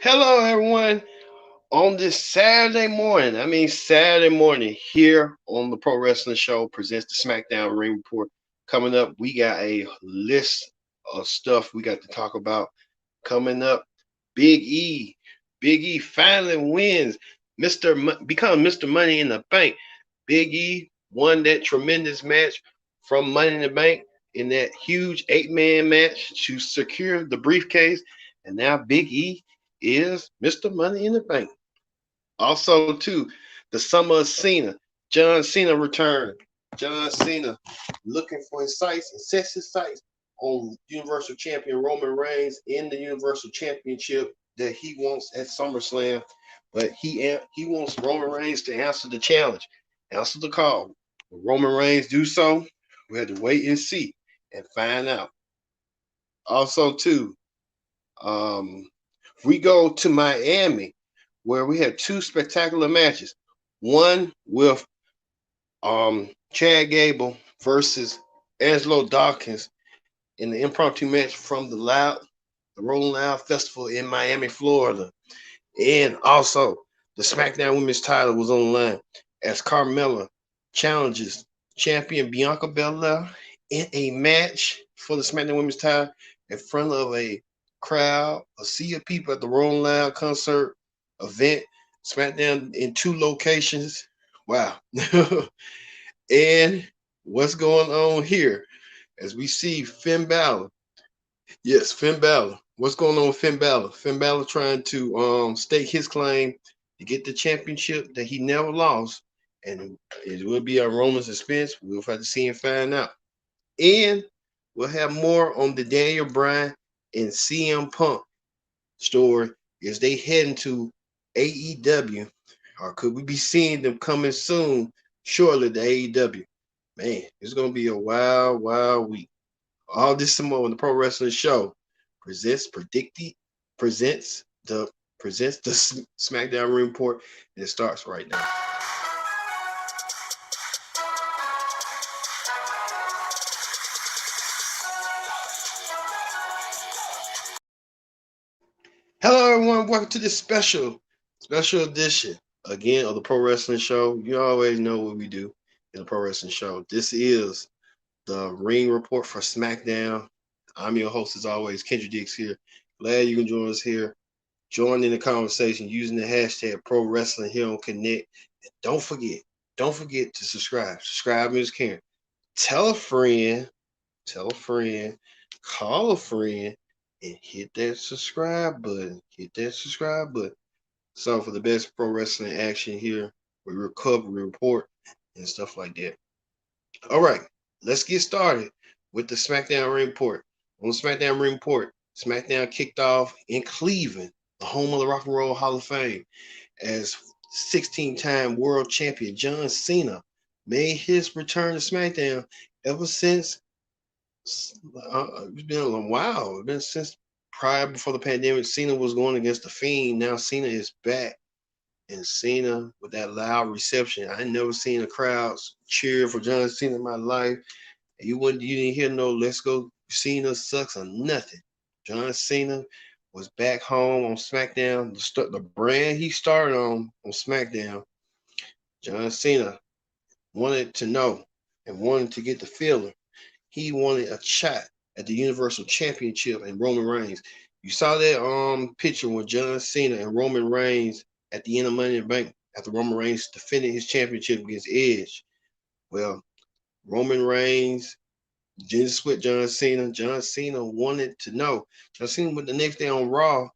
Hello, everyone. On this Saturday morning, here on the Pro Wrestling Show presents the Smackdown Ring Report. Coming up, we got a list of stuff we got to talk about. Coming up, Big E. Big E finally wins. Become Mr. Money in the Bank. Big E won that tremendous match from Money in the Bank in that huge 8-man match to secure the briefcase. And now Big E is Mr. Money in the Bank. Also, too, the summer of Cena. John Cena returned. John Cena looking for his sights and sets his sights on Universal Champion Roman Reigns in the Universal Championship that he wants at SummerSlam. But he wants Roman Reigns to answer the challenge, answer the call. Will Roman Reigns do so? We have to wait and see and find out. Also, too, um, we go to Miami where we had two spectacular matches. One with Chad Gable versus Angelo Dawkins in the impromptu match from the Rolling Loud Festival in Miami, Florida. And also the SmackDown Women's title was on the line as Carmella challenges champion Bianca Belair in a match for the SmackDown Women's title in front of a crowd, a sea of people at the Rolling Loud concert event. SmackDown in two locations. Wow. And what's going on here? As we see Finn Balor. Yes, Finn Balor. What's going on with Finn Balor? Finn Balor trying to stake his claim to get the championship that he never lost. And it will be on Roman's expense. We'll have to see and find out. And we'll have more on the Daniel Bryan and CM Punk story as they head into AEW. Or could we be seeing them coming soon, shortly to AEW? Man, it's gonna be a wild, wild week. All this and more on the Pro Wrestling Show presents predicted presents the presents the SmackDown Ring Report, and it starts right now. Hello, everyone. Welcome to this special edition again of the Pro Wrestling Show. You always know what we do in the Pro Wrestling Show. This is the Ring Report for SmackDown. I'm your host, as always, Kendra Dix here. Glad you can join us here. Join in the conversation using the hashtag Pro Wrestling here on Connect. And don't forget to subscribe. Subscribe is caring. Tell tell a friend, call a friend, and hit that subscribe button. Hit that subscribe button. So for the best pro wrestling action here, we recover, we report, and stuff like that. All right, let's get started with the SmackDown Ring Report. On the SmackDown Ring Report, SmackDown kicked off in Cleveland, the home of the Rock and Roll Hall of Fame, as 16-time world champion John Cena made his return to SmackDown ever since. It's been a while. It's been since prior before the pandemic. Cena was going against the Fiend. Now Cena is back, and Cena with that loud reception. I ain't never seen a crowd cheer for John Cena in my life. You didn't hear no "Let's go Cena sucks" or nothing. John Cena was back home on SmackDown. The brand he started on SmackDown. John Cena wanted to know and wanted to get the feeling. He wanted a shot at the Universal Championship and Roman Reigns. You saw that picture with John Cena and Roman Reigns at the end of Money in the Bank after Roman Reigns defended his championship against Edge. Well, Roman Reigns didn't split John Cena. John Cena wanted to know. John Cena went the next day on Raw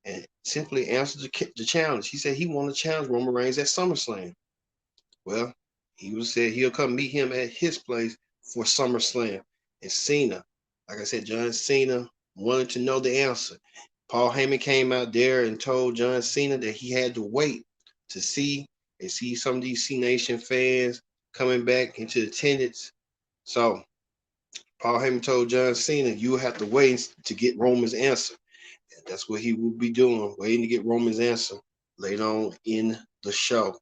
and simply answered the challenge. He said he wanted to challenge Roman Reigns at SummerSlam. Well, he said he'll come meet him at his place for SummerSlam. And Cena, like I said, John Cena wanted to know the answer. Paul Heyman came out there and told John Cena that he had to wait to see some of these C Nation fans coming back into attendance. So Paul Heyman told John Cena, you will have to wait to get Roman's answer. And that's what he will be doing, waiting to get Roman's answer later on in the show.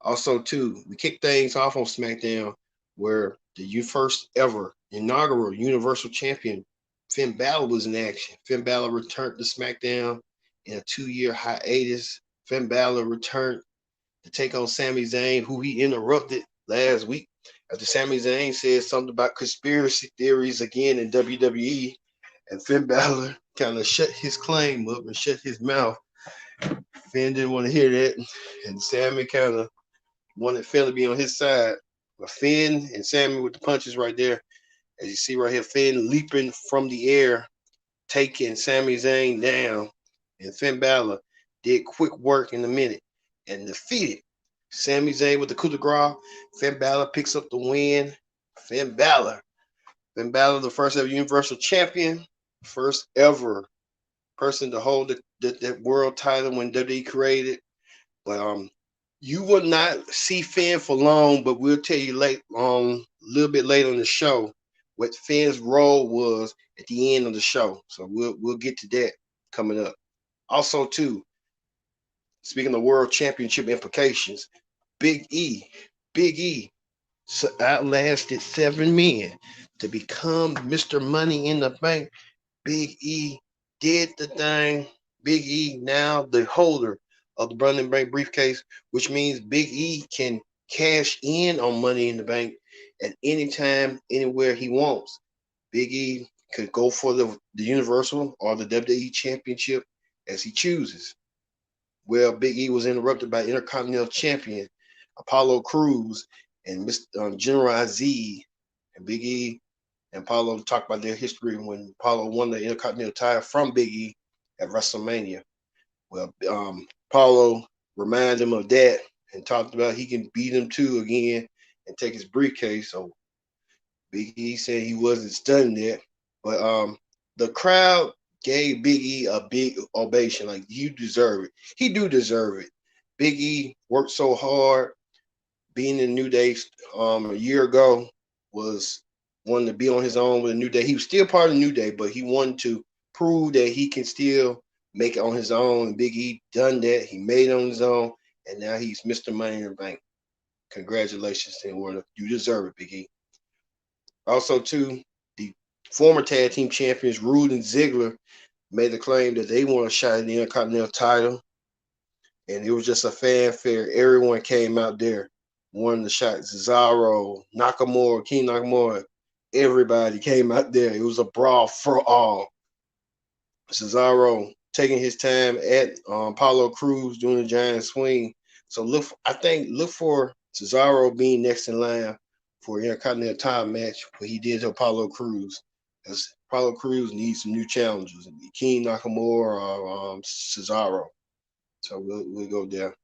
Also, too, we kick things off on SmackDown where the first ever inaugural Universal Champion Finn Balor was in action. Finn Balor returned to SmackDown in a 2-year hiatus. Finn Balor returned to take on Sami Zayn, who he interrupted last week after Sami Zayn said something about conspiracy theories again in WWE. And Finn Balor kind of shut his claim up and shut his mouth. Finn didn't want to hear that. And Sami kind of wanted Finn to be on his side. But Finn and Sami with the punches right there. As you see right here, Finn leaping from the air, taking Sami Zayn down. And Finn Balor did quick work in a minute and defeated Sami Zayn with the coup de grace. Finn Balor picks up the win. Finn Balor, the first ever Universal Champion, first ever person to hold the world title when WWE created. But you will not see Finn for long, but we'll tell you a little bit later on the show what Finn's role was at the end of the show. So we'll get to that coming up. Also, too, speaking of world championship implications, Big E outlasted 7 men to become Mr. Money in the Bank. Big E did the thing. Big E now the holder of the Bloodline Bank briefcase, which means Big E can cash in on Money in the Bank at any time, anywhere he wants. Big E could go for the Universal or the WWE Championship as he chooses. Well, Big E was interrupted by Intercontinental Champion Apollo Crews and General Aziz. And Big E and Apollo talked about their history when Apollo won the Intercontinental title from Big E at WrestleMania. Well, Apollo reminded him of that and talked about he can beat him too again and take his briefcase. So Big E said he wasn't studying that. But the crowd gave Big E a big ovation. Like, you deserve it. He do deserve it. Big E worked so hard. Being in New Day a year ago, was wanting to be on his own with a New Day. He was still part of New Day, but he wanted to prove that he can still make it on his own. And Big E done that. He made it on his own, and now he's Mr. Money in the Bank. Congratulations to him. You deserve it, Big E. Also, too, the former tag team champions Rude and Ziggler made the claim that they want a shot at the Intercontinental title, and it was just a fanfare. Everyone came out there, wanted the shot. Cesaro, Nakamura, King Nakamura, everybody came out there. It was a brawl for all. Cesaro taking his time at Apollo Crews doing the giant swing. So look for Cesaro being next in line for an Intercontinental title match, what he did to Apollo Crews. Because Apollo Crews needs some new challenges. King Nakamura or Cesaro. So we'll go there.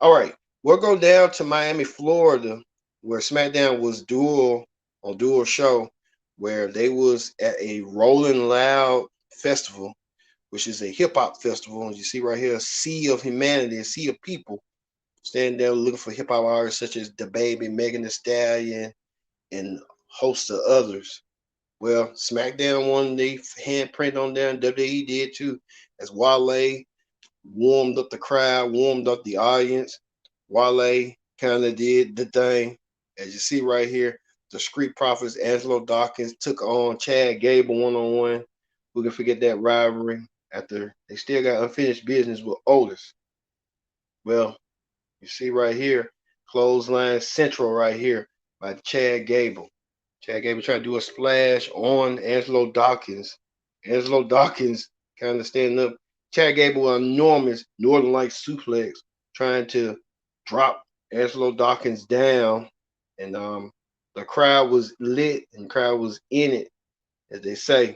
All right. We'll go down to Miami, Florida, where SmackDown was dual show, where they was at a Rolling Loud festival, which is a hip hop festival. As you see right here, a sea of humanity, a sea of people standing there looking for hip hop artists such as DaBaby, Megan Thee Stallion, and hosts of others. Well, SmackDown won the handprint on there, and WWE did too, as Wale warmed up the crowd, warmed up the audience. Wale kind of did the thing. As you see right here, the Street Profits, Angelo Dawkins, took on Chad Gable one-on-one. Who can forget that rivalry after they still got unfinished business with Otis? Well, you see right here, Clothesline Central right here by Chad Gable. Chad Gable tried to do a splash on Angelo Dawkins. Angelo Dawkins kind of standing up. Chad Gable, an enormous Northern Light suplex, trying to drop Angelo Dawkins down. And the crowd was lit and the crowd was in it, as they say.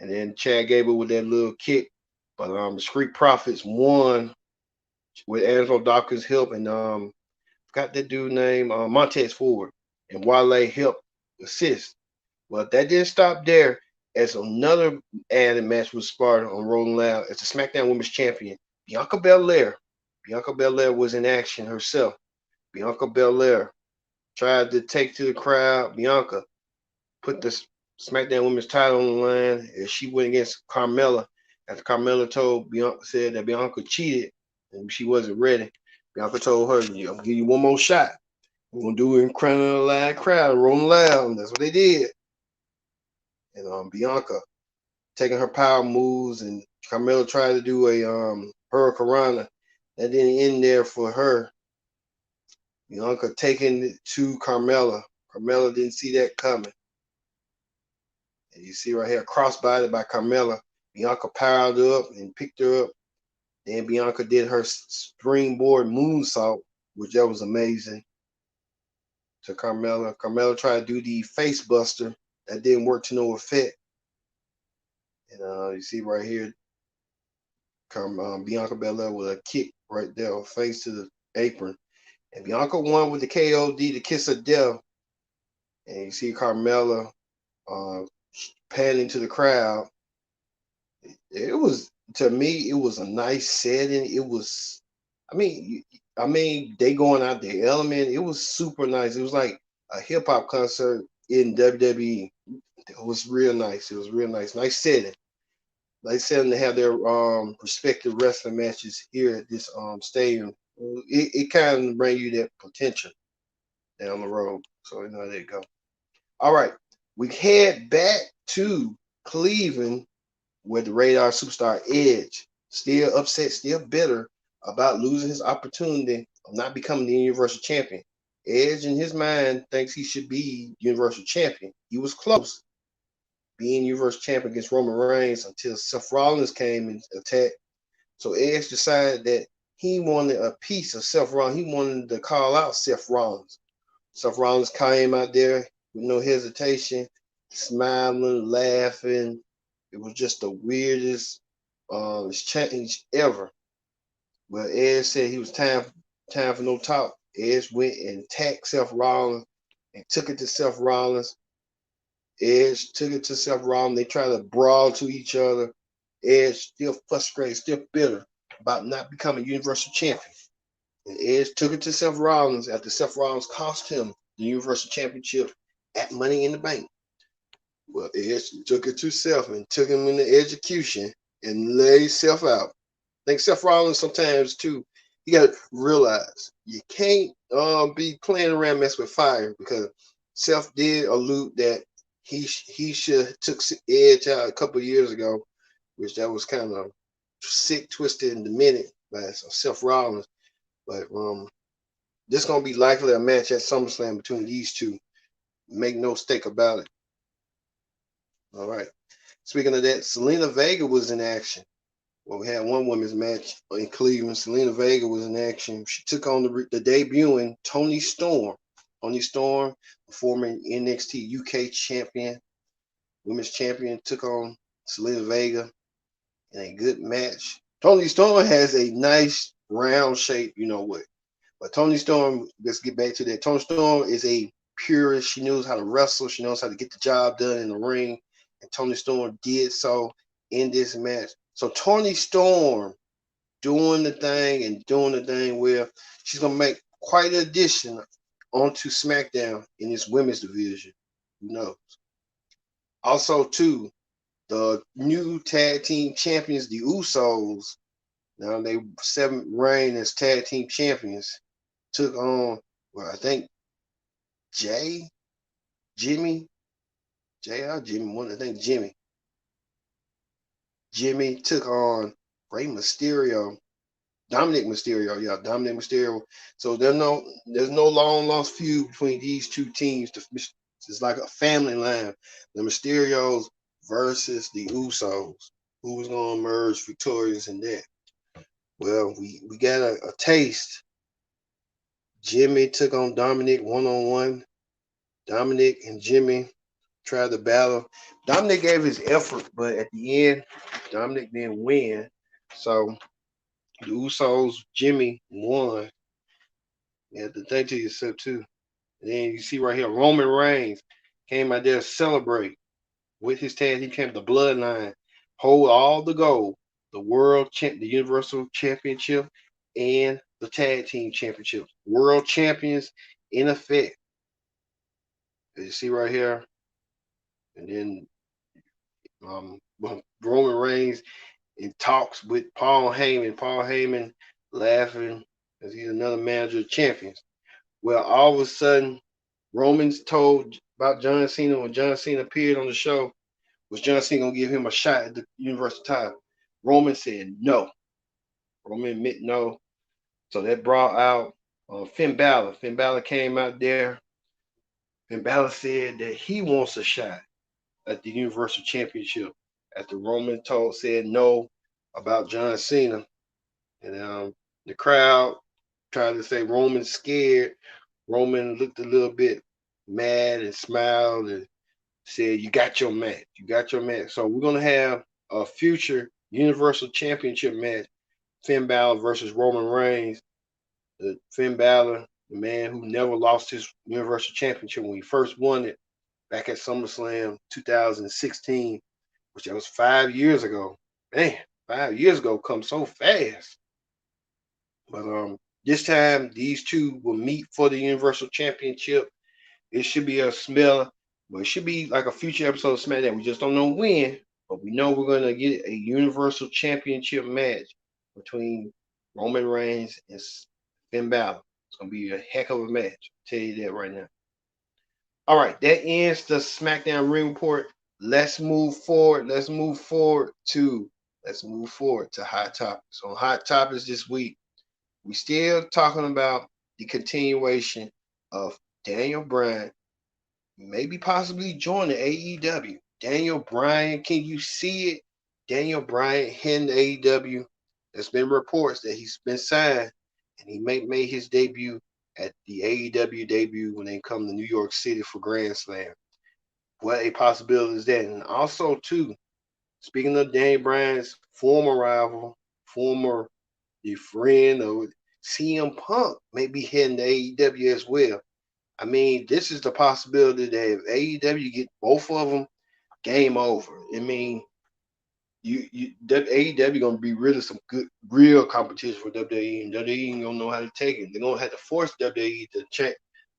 And then Chad Gable with that little kick. But the Street Profits won with Angelo Dawkins' help. And forgot that dude name, Montez Ford. And Wale helped assist. Well, that didn't stop there, as another added match was started on Rolling Loud as the SmackDown Women's Champion, Bianca Belair. Bianca Belair was in action herself. Bianca Belair tried to take to the crowd. Bianca put the SmackDown Women's title on the line as she went against Carmella. After Carmella said that Bianca cheated and she wasn't ready, Bianca told her, "I'll give you one more shot. We're gonna do it in front of a live crowd, Rolling Loud." And that's what they did. And Bianca taking her power moves, and Carmella tried to do a Hurricanrana. That didn't end there for her. Bianca taking it to Carmella. Carmella didn't see that coming. And you see right here, crossbody by Carmella. Bianca powered up and picked her up. Then Bianca did her springboard moonsault, which that was amazing, to Carmella. Carmella tried to do the face buster. That didn't work to no effect. And you see right here, Bianca Belair with a kick right there, face to the apron. And Bianca won with the KOD, the kiss of death. And you see Carmella panning to the crowd. It was, to me, it was a nice setting. It was, I mean, they going out their element. It was super nice. It was like a hip hop concert in WWE. It was real nice. It was real nice. Nice setting. Nice setting to have their respective wrestling matches here at this stadium. It kind of bring you that potential down the road. So you know, there you go. All right, we head back to Cleveland, where the Radar superstar Edge, still upset, still bitter about losing his opportunity of not becoming the Universal Champion. Edge, in his mind, thinks he should be Universal Champion. He was close being Universal Champion against Roman Reigns until Seth Rollins came and attacked. So Edge decided that he wanted a piece of Seth Rollins. He wanted to call out Seth Rollins. Seth Rollins came out there with no hesitation, smiling, laughing. It was just the weirdest change ever. Well, Edge said he was time for no talk. Edge went and attacked Seth Rollins and took it to Seth Rollins. Edge took it to Seth Rollins. They tried to brawl to each other. Edge still frustrated, still bitter about not becoming Universal Champion. And Edge took it to Seth Rollins after Seth Rollins cost him the Universal Championship at Money in the Bank. Well, Edge took it to Seth and took him into execution and laid Seth out. I think Seth Rollins sometimes too, you got to realize you can't be playing around mess with fire, because Seth did allude that he should took Edge out a couple of years ago, which that was kind of sick, twisted, and demented by Seth Rollins. But this gonna be likely a match at SummerSlam between these two. Make no mistake about it. All right. Speaking of that, Selena Vega was in action. Well, we had one women's match in Cleveland. Selena Vega was in action. She took on the debuting Toni Storm. Toni Storm, former NXT UK champion, women's champion, took on Selena Vega in a good match. Toni Storm has a nice round shape, you know what. But Toni Storm, let's get back to that. Toni Storm is a purist. She knows how to wrestle. She knows how to get the job done in the ring. And Toni Storm did so in this match. So Toni Storm doing the thing where she's going to make quite an addition onto SmackDown in this women's division. Who knows? Also, too, the new tag team champions, the Usos, now they 7th reign as tag team champions, took on, well, I think Jimmy, Jimmy took on Rey Mysterio, Dominic Mysterio. So there's no long lost feud between these two teams. It's like a family line. The Mysterios versus the Usos. Who's gonna emerge victorious in that? Well, we got a taste. Jimmy took on Dominic one-on-one. Dominic and Jimmy tried to battle. Dominic gave his effort, but at the end, Dominic didn't win. So the Usos, Jimmy won. You have to think to yourself too. And then you see right here, Roman Reigns came out there to celebrate with his tag. He came to the Bloodline, hold all the gold, the the Universal Championship, and the Tag Team Championship. World champions in effect. As you see right here. And then Roman Reigns in talks with Paul Heyman. Paul Heyman laughing as he's another manager of champions. Well, all of a sudden, Roman's told about John Cena when John Cena appeared on the show. Was John Cena gonna give him a shot at the Universal title? Roman said no. Roman admit no. So that brought out Finn Balor. Finn Balor came out there. Finn Balor said that he wants a shot at the Universal Championship. After Roman said no about John Cena, and the crowd tried to say Roman's scared. Roman looked a little bit mad and smiled and said, "You got your match. You got your match." So we're gonna have a future Universal Championship match: Finn Balor versus Roman Reigns. Finn Balor, the man who never lost his Universal Championship when he first won it back at SummerSlam 2016, which that was 5 years ago. Man, 5 years ago comes so fast. But this time these two will meet for the Universal Championship. It should be a smell, but it should be like a future episode of SmackDown. We just don't know when, but we know we're gonna get a Universal Championship match between Roman Reigns and Finn Balor. It's gonna be a heck of a match. I'll tell you that right now. All right, that ends the SmackDown Ring Report. Let's move forward. Let's move forward to Hot Topics. On Hot Topics this week, we still talking about the continuation of Daniel Bryan maybe possibly joining AEW. Daniel Bryan, can you see it? Daniel Bryan heading to AEW. There's been reports that he's been signed and he may make his debut at the AEW debut when they come to New York City for Grand Slam. What a possibility is that? And also, too, speaking of Daniel Bryan's former rival, former friend of CM Punk may be heading to AEW as well. I mean, this is the possibility that if AEW get both of them, game over. I mean, that AEW gonna be really some good, real competition for WWE, and WWE ain't gonna know how to take it. They're gonna have to force WWE to check,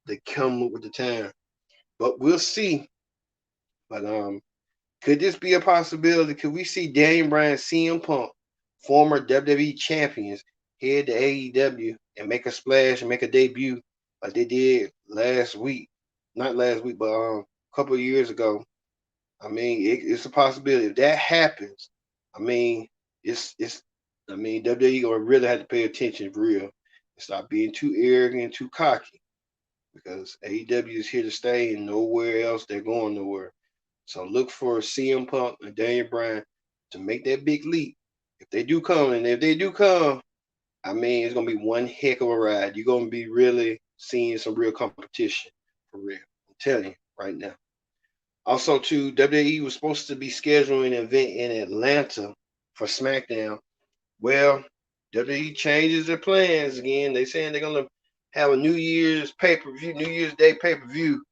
to come up with the time. But we'll see. But could this be a possibility? Could we see Daniel Bryan, CM Punk, former WWE champions, head to AEW and make a splash and make a debut like they did last week? Not last week, but a couple of years ago. I mean, it's a possibility. If that happens, I mean, WWE gonna really have to pay attention for real and stop being too arrogant, too cocky, because AEW is here to stay and nowhere else. They're going nowhere. So look for CM Punk and Daniel Bryan to make that big leap. If they do come, I mean, it's gonna be one heck of a ride. You're gonna be really seeing some real competition for real. I'm telling you right now. Also, too, WWE was supposed to be scheduling an event in Atlanta for SmackDown. Well, WWE changes their plans again. They saying they're gonna have a New Year's pay-per-view, New Year's Day pay-per-view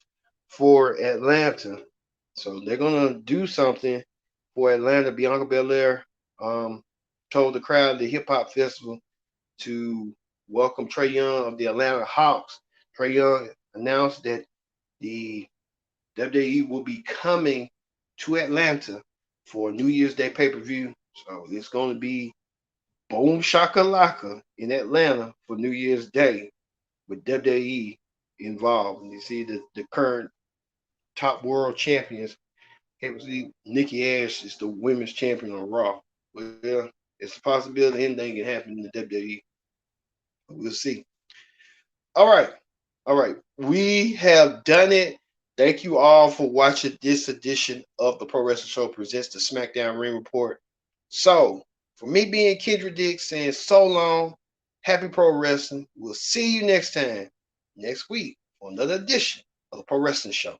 for Atlanta. So they're gonna do something for Atlanta. Bianca Belair told the crowd at the hip hop festival to welcome Trae Young of the Atlanta Hawks. Trae Young announced that the WWE will be coming to Atlanta for New Year's Day pay-per-view. So it's going to be boom shakalaka in Atlanta for New Year's Day with WWE involved. And you see the current top world champions. Nikki Ash is the women's champion on Raw. Well, it's a possibility anything can happen in the WWE. But we'll see. All right. All right. We have done it. Thank you all for watching this edition of the Pro Wrestling Show presents the SmackDown Ring Report. So, for me being Kendrick Dick saying so long, happy pro wrestling. We'll see you next time, next week, for another edition of the Pro Wrestling Show.